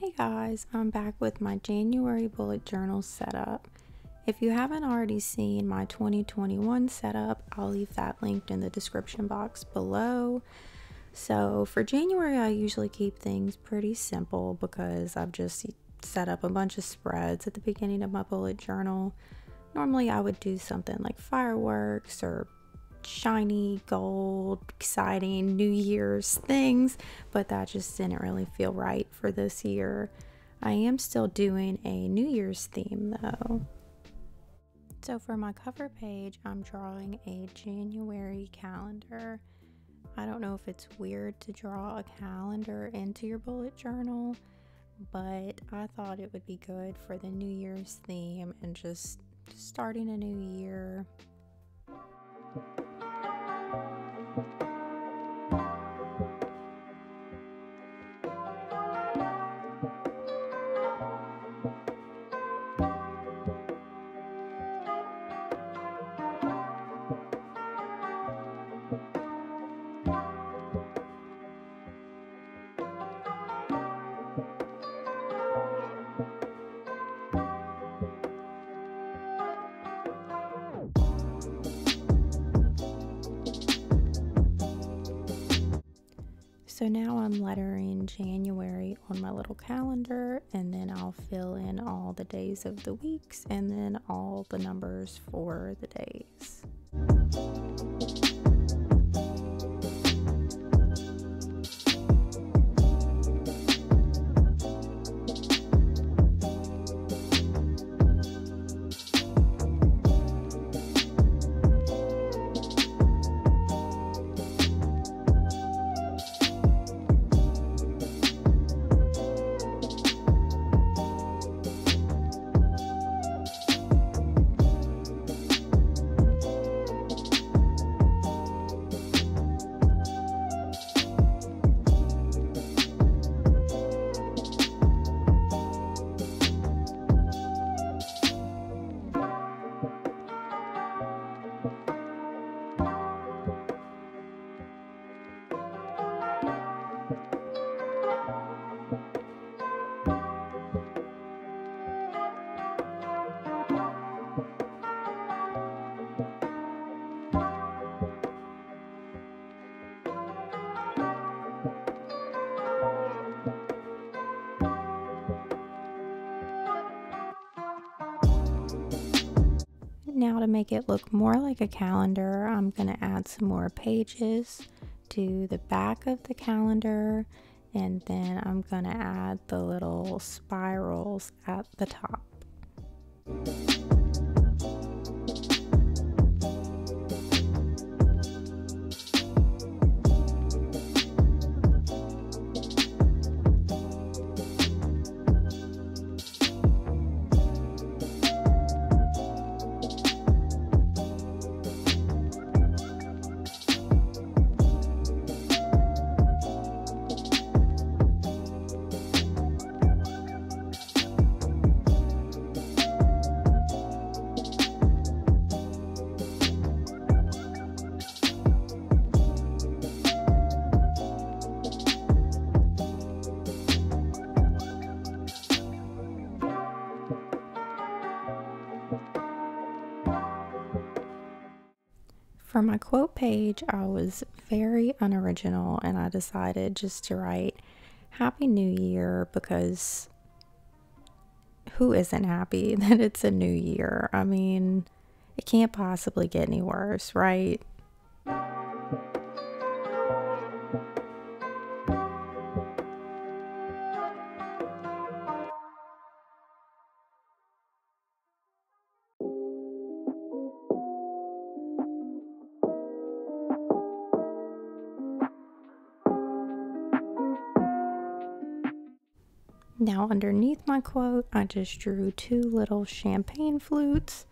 Hey guys, I'm back with my January bullet journal setup. If you haven't already seen my 2021 setup, I'll leave that linked in the description box below. So for January, I usually keep things pretty simple because I've just set up a bunch of spreads at the beginning of my bullet journal. Normally I would do something like fireworks or shiny gold exciting New Year's things, but that just didn't really feel right for this year. I am still doing a New Year's theme though. So for my cover page, I'm drawing a January calendar. I don't know if it's weird to draw a calendar into your bullet journal, but I thought it would be good for the New Year's theme and just starting a new year. So now I'm lettering January on my little calendar, and then I'll fill in all the days of the weeks and then all the numbers for the days. Now to make it look more like a calendar, I'm going to add some more pages to the back of the calendar, and then I'm going to add the little spirals at the top. For my quote page, I was very unoriginal and I decided just to write Happy New Year because who isn't happy that it's a new year? I mean, it can't possibly get any worse, right? Now underneath my quote, I just drew two little champagne flutes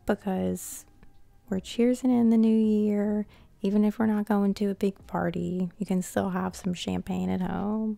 because we're cheersing in the new year. Even if we're not going to a big party, you can still have some champagne at home.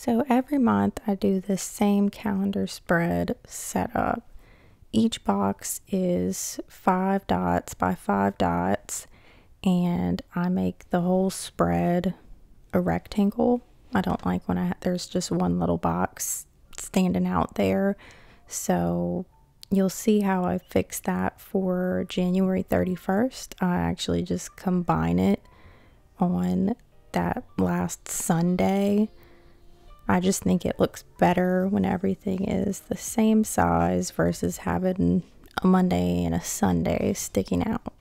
So every month I do the same calendar spread setup. Each box is 5 dots by 5 dots, and I make the whole spread a rectangle. I don't like when there's just one little box standing out there. So you'll see how I fix that for January 31st. I actually just combine it on that last Sunday. I just think it looks better when everything is the same size versus having a Monday and a Sunday sticking out.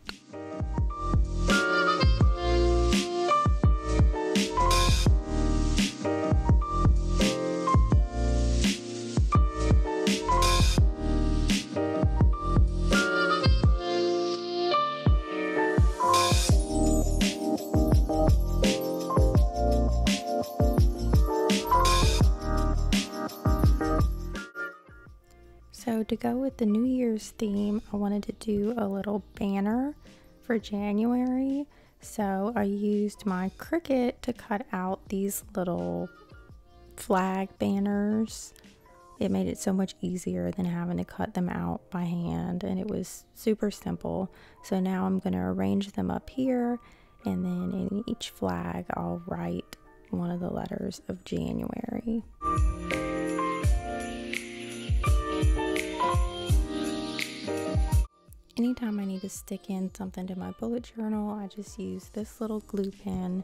So to go with the New Year's theme, I wanted to do a little banner for January. So I used my Cricut to cut out these little flag banners. It made it so much easier than having to cut them out by hand, and it was super simple. So now I'm going to arrange them up here, and then in each flag I'll write one of the letters of January. Anytime I need to stick in something to my bullet journal, I just use this little glue pen.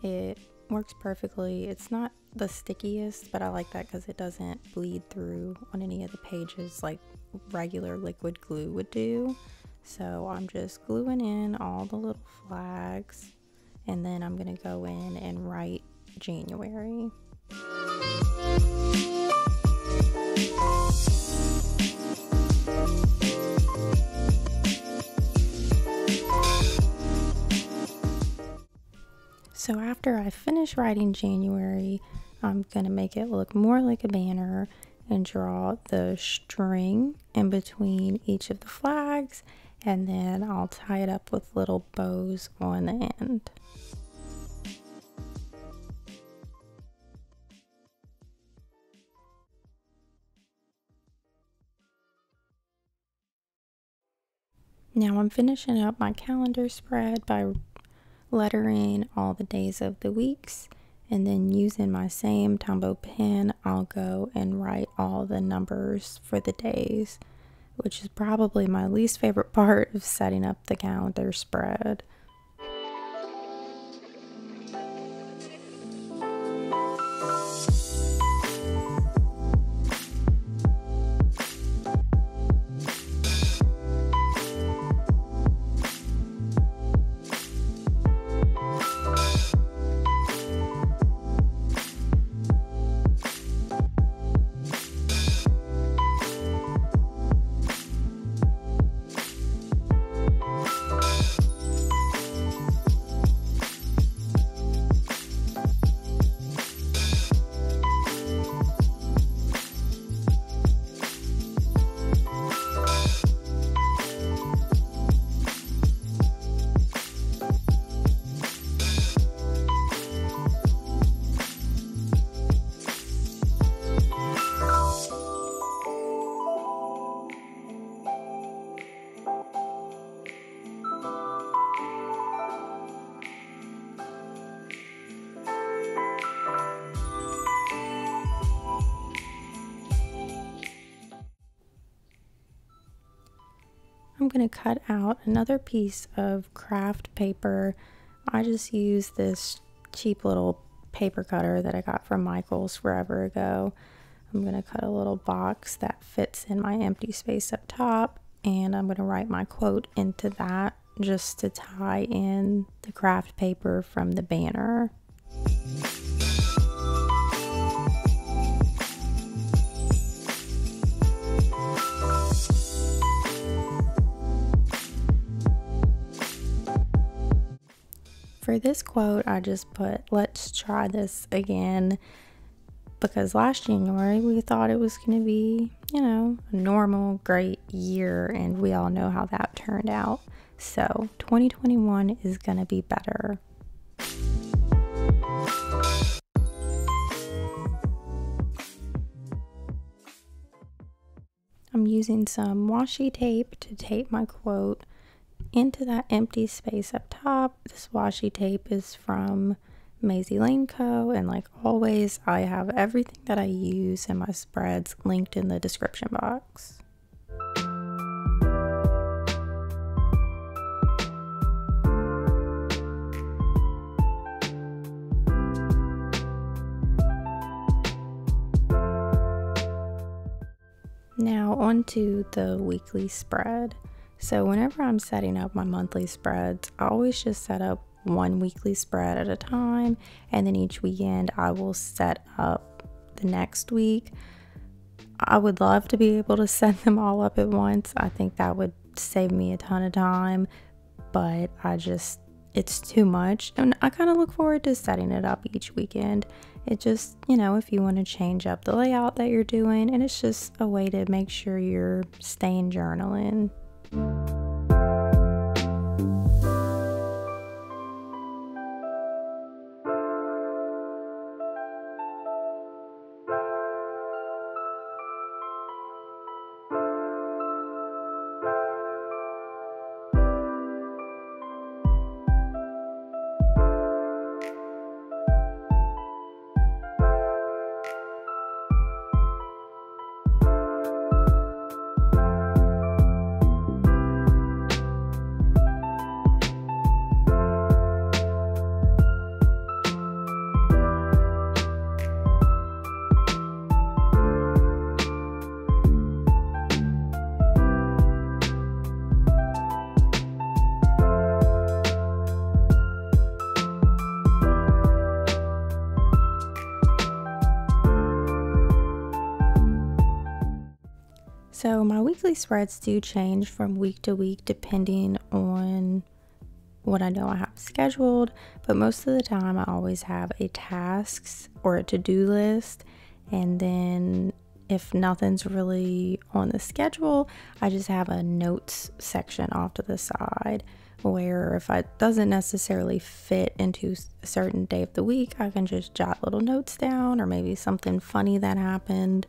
It works perfectly. It's not the stickiest, but I like that because it doesn't bleed through on any of the pages like regular liquid glue would do. So I'm just gluing in all the little flags, and then I'm going to go in and write January. So after I finish writing January, I'm going to make it look more like a banner and draw the string in between each of the flags, and then I'll tie it up with little bows on the end. Now I'm finishing up my calendar spread by lettering all the days of the weeks, and then using my same Tombow pen, I'll go and write all the numbers for the days, which is probably my least favorite part of setting up the calendar spread. I'm going to cut out another piece of craft paper. I just use this cheap little paper cutter that I got from Michael's forever ago. I'm going to cut a little box that fits in my empty space up top, and I'm going to write my quote into that just to tie in the craft paper from the banner. For this quote, I just put, "Let's try this again," because last January we thought it was going to be, a normal, great year, and we all know how that turned out. So 2021 is going to be better. I'm using some washi tape to tape my quote into that empty space up top. This washi tape is from Maisie Lane Co, and like always, I have everything that I use in my spreads linked in the description box. Now onto the weekly spread. So whenever I'm setting up my monthly spreads, I always just set up one weekly spread at a time, and then each weekend I will set up the next week. I would love to be able to set them all up at once. I think that would save me a ton of time, but it's too much, and I kind of look forward to setting it up each weekend. It just, if you want to change up the layout that you're doing, and it's just a way to make sure you're staying journaling. So my weekly spreads do change from week to week depending on what I know I have scheduled, but most of the time I always have a tasks or a to-do list, and then if nothing's really on the schedule, I just have a notes section off to the side where if it doesn't necessarily fit into a certain day of the week, I can just jot little notes down, or maybe something funny that happened.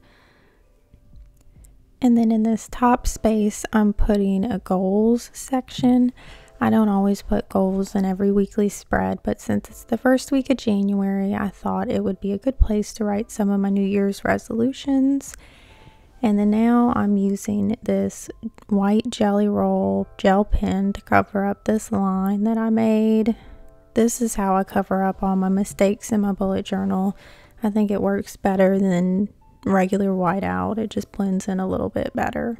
And then in this top space, I'm putting a goals section. I don't always put goals in every weekly spread, but since it's the first week of January, I thought it would be a good place to write some of my New Year's resolutions. And then now I'm using this white Jelly Roll gel pen to cover up this line that I made. This is how I cover up all my mistakes in my bullet journal. I think it works better than regular whiteout. It just blends in a little bit better.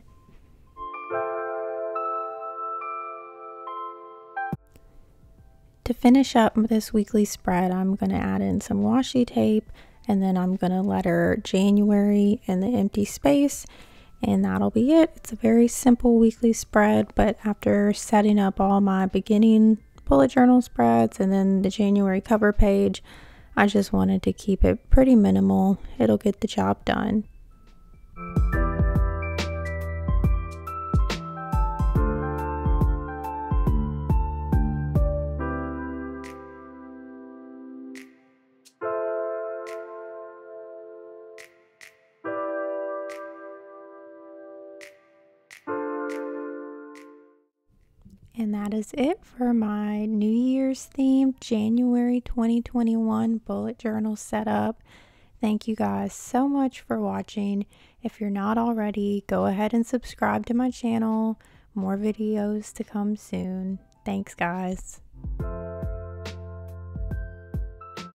To finish up this weekly spread, I'm going to add in some washi tape, and then I'm going to letter January in the empty space, and that'll be it. It's a very simple weekly spread, but after setting up all my beginning bullet journal spreads and then the January cover page, I just wanted to keep it pretty minimal. It'll get the job done. And that is it for my New Year's themed January 2021 bullet journal setup. Thank you guys so much for watching. If you're not already, go ahead and subscribe to my channel. More videos to come soon. Thanks, guys.